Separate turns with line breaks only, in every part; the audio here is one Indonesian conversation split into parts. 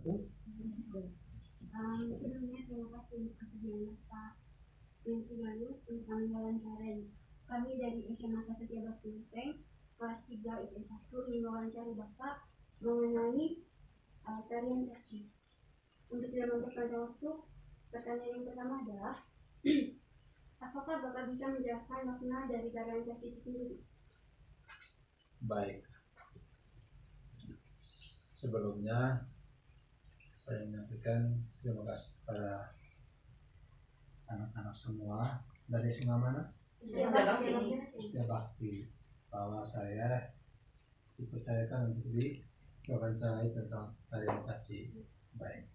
wabarakatuh.
Sebelumnya terima kasih untuk kesediaan Pak Nancy Galus untuk kami wawancarai. Kami dari SMA Setia Bakti Luteng kelas 3 IP 1 ingin wawancari Bapak mengenai tarian caci. Untuk tidak memperpanjang waktu, pertanyaan yang pertama adalah apakah Bapak bisa menjelaskan makna dari tarian caci itu sendiri?
Baik, sebelumnya saya menyampaikan terima kasih kepada anak-anak semua dari SMA mana? Setia Bakti, bahwa saya dipercayakan untuk diwawancarai tentang tarian caci. Baik,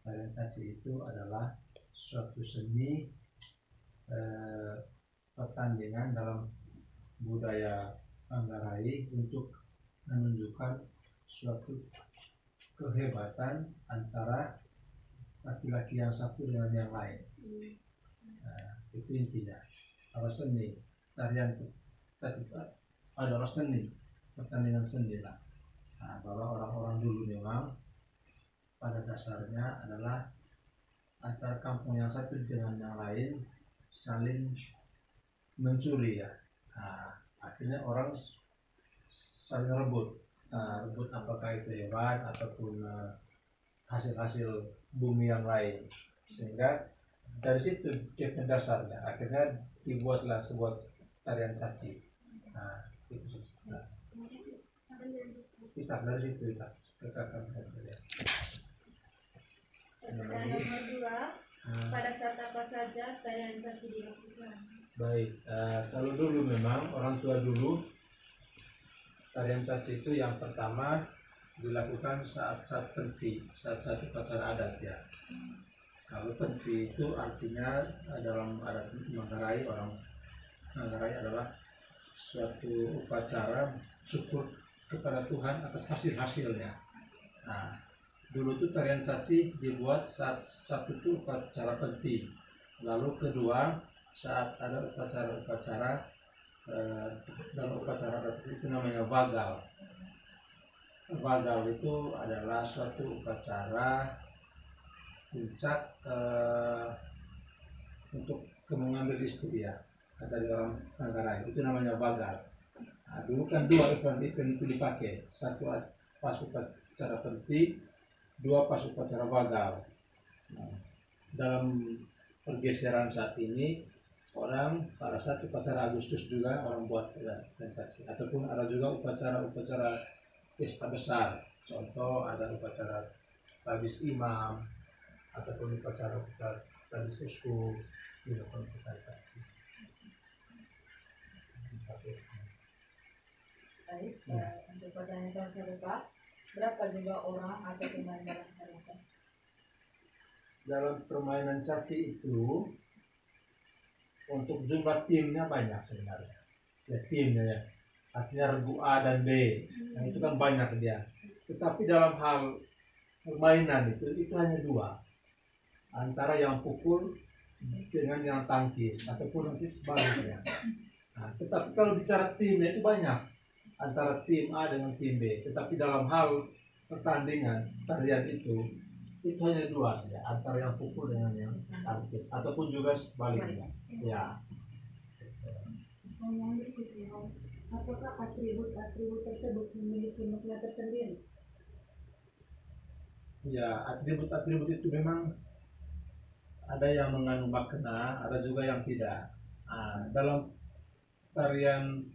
tarian caci itu adalah suatu seni pertandingan dalam budaya Manggarai untuk menunjukkan suatu kehebatan antara laki-laki yang satu dengan yang lain. Itu intinya. Kalau seni tarian caci adalah seni, pertandingan seni lah. Bahwa orang-orang dulu memang pada dasarnya adalah antara kampung yang satu dengan yang lain saling mencuri ya. Akhirnya orang saling rebut apakah itu hebat ataupun hasil-hasil bumi yang lain, sehingga dari situ dia dasarnya akhirnya dibuatlah sebuah tarian caci. Itu kita dari situ kita
Pertanyaan nomor 2, pada saat apa saja tarian caci dilakukan?
Baik, kalau dulu memang orang tua dulu tarian caci itu yang pertama dilakukan saat-saat penti, saat-saat upacara adat ya. Kalau penti itu artinya dalam adat Manggarai, orang Manggarai adalah suatu upacara syukur kepada Tuhan atas hasil-hasilnya. Dulu tuh tarian caci dibuat saat satu itu upacara penti, lalu kedua saat ada upacara-upacara dalam upacara adat itu namanya vagal. Vagal itu adalah suatu upacara puncak untuk mengambil istri ya dari orang Manggarai, itu namanya vagal. Dulu kan dua event itu dipakai, satu pas upacara penti, dua pas upacara vagal. Dalam pergeseran saat ini orang pada saat upacara Agustus juga orang buat tarian caci, ataupun ada juga upacara-upacara pesta besar, contoh ada upacara tabis imam ataupun upacara-upacara tabis uskup dilakukan upacara caci.
Baik, untuk pertanyaan selanjutnya Pak, berapa jumlah orang atau pemain dalam tarian caci?
Dalam permainan caci itu untuk jumlah timnya banyak sebenarnya ya, timnya ya, artinya regu A dan B, itu kan banyak dia. Tetapi dalam hal permainan itu hanya dua, antara yang pukul dengan yang tangkis ataupun nanti sebaliknya. Tetapi kalau bicara timnya itu banyak, antara tim A dengan tim B. Tetapi dalam hal pertandingan tarian itu hanya dua saja, antara yang pukul dengan yang tangkis ataupun juga sebaliknya. Ya.
Pertanyaan berikutnya, apakah atribut-atribut tersebut memiliki makna tersendiri?
Ya, atribut-atribut itu memang ada yang mengandung makna, ada juga yang tidak. Dalam tarian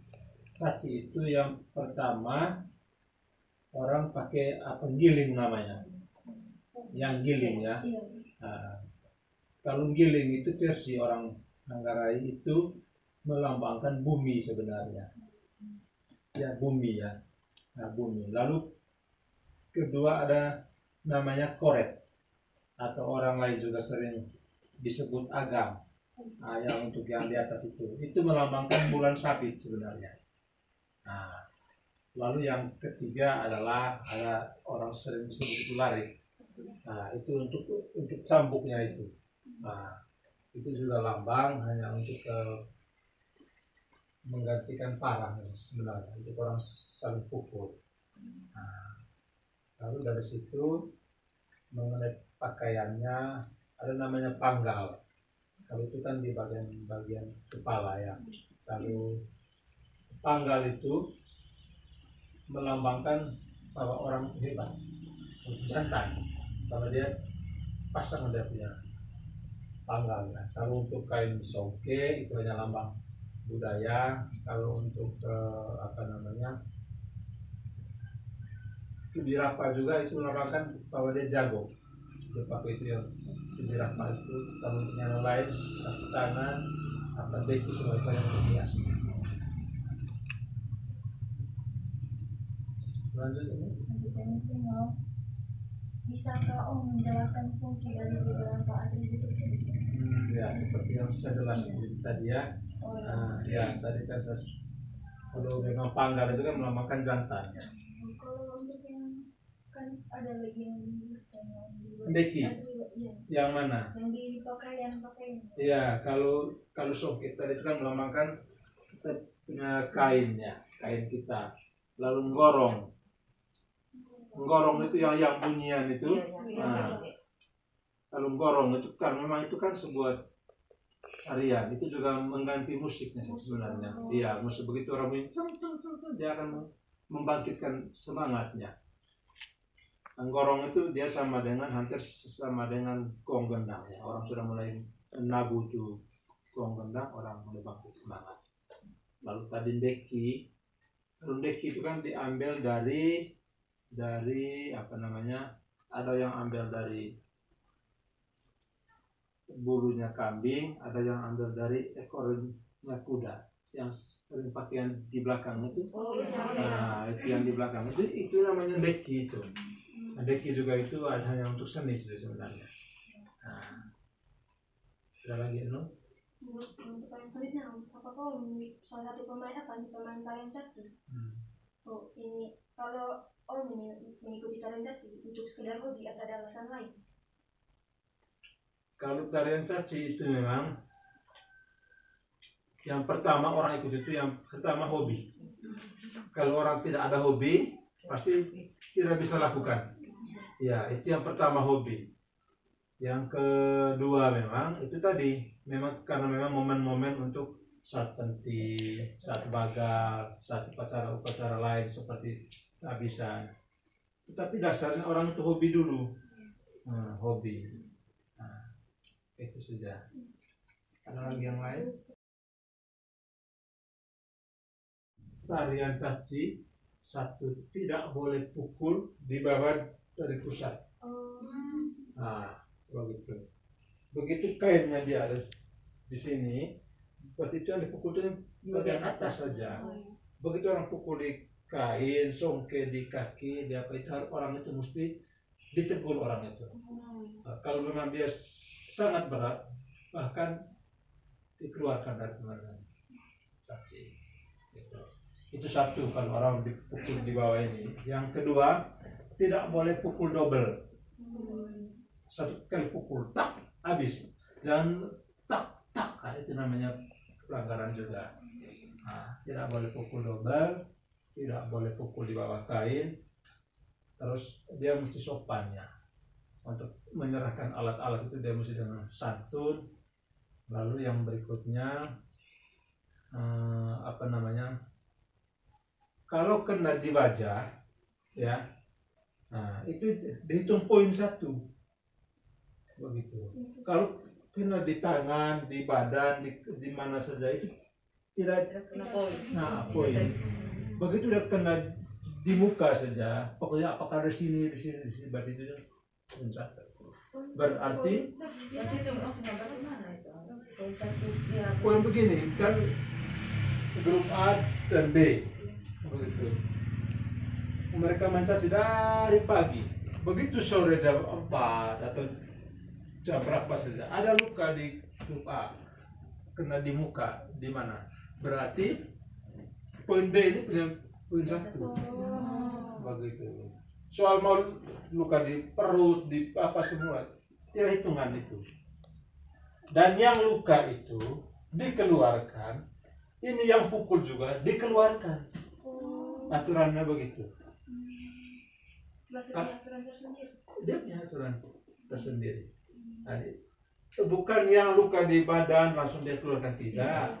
caci itu yang pertama orang pakai giling namanya, yang giling ya. Kalau giling itu versi orang Manggarai itu melambangkan bumi sebenarnya, ya bumi ya. Bumi. Lalu kedua ada namanya koret, atau orang lain juga sering disebut agam. Yang untuk yang di atas itu melambangkan bulan sabit sebenarnya. Lalu yang ketiga adalah ada orang sering disebut itu larik. Itu untuk cambuknya itu. Itu juga lambang hanya untuk menggantikan parang sebenarnya, untuk orang saling pukul. Lalu dari situ mengenai pakaiannya ada namanya panggal. Kalau itu kan di bagian kepala ya. Lalu panggal itu melambangkan bahwa orang hebat, jantan, bahwa dia pasang dia punya panggal. Nah, kalau untuk kain songke itu hanya lambang budaya. Kalau untuk Kibirapa juga itu melambangkan bahwa dia jago. Dia pakai itu yang Kibirapa itu. Kalau untuk yang lain sapu tangan, deki semua yang hias. Lanjut ini.
Bisakah Om menjelaskan fungsi dari beberapa atribut tersebut?
Ya, seperti yang saya jelaskan tadi ya. Ya, tadi kan kalau memang panggal itu kan melambangkan jantan.
Kalau untuk yang kan ada lagi yang
Deki. Yang mana?
Yang di pakaian.
Iya, kalau songket tadi itu kan melambangkan kita punya kainnya, kain kita. Lalu nggorong itu yang bunyian itu. Nah, kalau nggorong itu kan memang itu kan sebuah tarian, itu juga mengganti musiknya sebenarnya. Iya, musik begitu orang bunyi ceng dia akan membangkitkan semangatnya. Nggorong itu dia hampir sama dengan gong gendang ya. Orang sudah mulai nabu itu gong gendang, orang mulai bangkit semangat. Lalu tadi deki itu kan diambil dari ada yang ambil dari bulunya kambing, ada yang ambil dari ekornya kuda. Yang sering pakaian di belakang itu. Nah, itu yang di belakang itu namanya deki itu. Nah, deki juga itu hanya untuk seni sebenarnya. Nah, ada lagi no?
Untuk yang kulitnya, apakah salah satu pemain tarian caci? Oh, ini kalau Om ini mengikuti tarian caci untuk sekedar hobi atau ada alasan lain?
Kalau tarian caci itu memang yang pertama orang ikut itu yang pertama hobi. Kalau orang tidak ada hobi pasti tidak bisa lakukan. Ya, itu yang pertama hobi. Yang kedua memang itu tadi karena memang momen-momen untuk saat penting, saat bagal, saat upacara lain seperti kehabisan. Tetapi dasarnya orang itu hobi dulu. Hobi. Nah, itu saja. Ada lagi yang lain? Tarian caci satu, tidak boleh pukul di bawah dari pusat. Nah, begitu kainnya dia ada di sini, berarti itu yang dipukul itu bagian atas saja. Begitu orang pukul di kain, songke di kaki, di apa itu orang itu mesti ditegur orang itu. Kalau memang dia sangat berat, bahkan dikeluarkan dari teman caci. Itu satu kalau orang dipukul di bawah ini. Yang kedua, tidak boleh pukul double. Satu kali pukul, tak, habis. Jangan tak. Nah, itu namanya pelanggaran juga. Nah, tidak boleh pukul double, tidak boleh pukul di bawah kain. Terus dia mesti sopannya. Untuk menyerahkan alat-alat itu dia mesti dengan santun. Lalu yang berikutnya, kalau kena di wajah, ya, nah itu dihitung poin 1, begitu. Kalau kena di tangan, di badan, di mana saja itu tidak kena poin. Nah, poin. Begitu udah kena di muka saja, pokoknya apakah di sini, berarti itu poin 1. Berarti poin begini kan grup A dan B. Begitu. Mereka mencaci dari pagi. Begitu sore jam 4 atau jam berapa saja ada luka di grup A, kena di muka, di mana? Berarti poin B ini punya poin 1. Begitu. Soal mau luka di perut, di apa semua, tidak hitungan itu. Dan yang luka itu dikeluarkan, ini yang pukul juga dikeluarkan. Aturannya begitu.
Berarti punya aturan tersendiri.
Dia punya aturan tersendiri. Jadi, bukan yang luka di badan langsung dia keluarkan, tidak.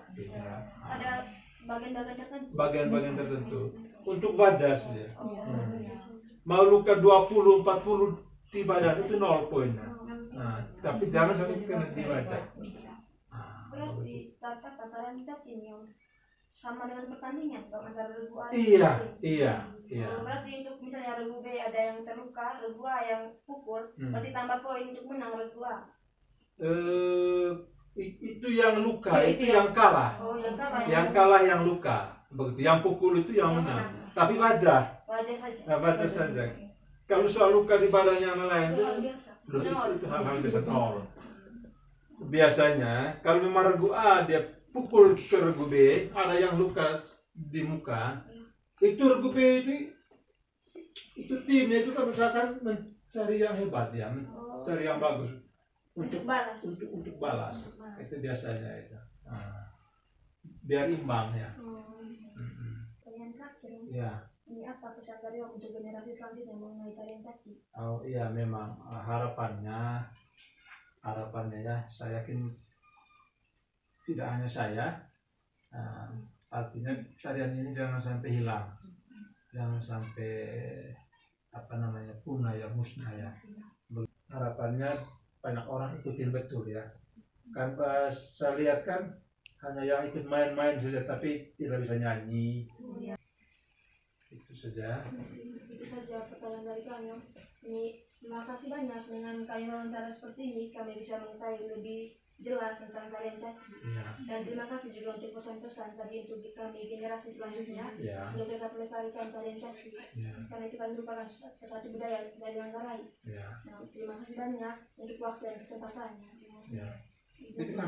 Ada bagian-bagian tertentu.
Bagian-bagian tertentu. Untuk wajah saja.
Oh,
Mau luka 20, 40 di badan itu 0 poinnya. Nah, tapi jangan sampai kena di wajah.
berarti tataran cacing yang sama dengan pertandingan kalau antara regu A.
Iya.
Berarti untuk misalnya regu B ada yang terluka, regu A yang pukul, berarti tambah poin untuk menang regu A.
Itu yang luka, itu yang kalah.
Oh, yang kalah.
Yang kalah yang luka. Begitu. Yang pukul itu yang menang. Tapi wajah
saja.
Wajah saja. Kalau soal luka di badan yang lain
Itu hal biasa.
itu hal-hal biasa, nol. Biasanya kalau memang regu A dia pukul ke regu B, ada yang luka di muka, itu regu B itu timnya itu kan misalkan mencari yang hebat ya, mencari yang bagus
Untuk balas.
untuk balas. Itu biasanya itu. Biar imbang ya.
Tarian terakhir.
Ya.
Ini apa pesan dari Om untuk generasi selanjutnya mengenai tarian caci?
Oh iya, memang harapannya ya, saya yakin tidak hanya saya, artinya tarian ini jangan sampai hilang, jangan sampai punah ya, musnah ya. Harapannya banyak orang ikutin betul ya. Kan saya lihat kan hanya yang ikut main-main saja tapi tidak bisa nyanyi. Itu saja.
Itu saja pertanyaan dari kami. Ini terima kasih banyak, dengan kami wawancara seperti ini kami bisa mengetahui lebih jelas tentang tarian caci. Dan terima kasih juga untuk pesan-pesan tadi untuk kami generasi selanjutnya untuk tetap melestarikan tarian caci. Karena itu kan merupakan satu budaya dari Manggarai. Nah, terima kasih banyak untuk waktu dan kesempatannya.
Itu kan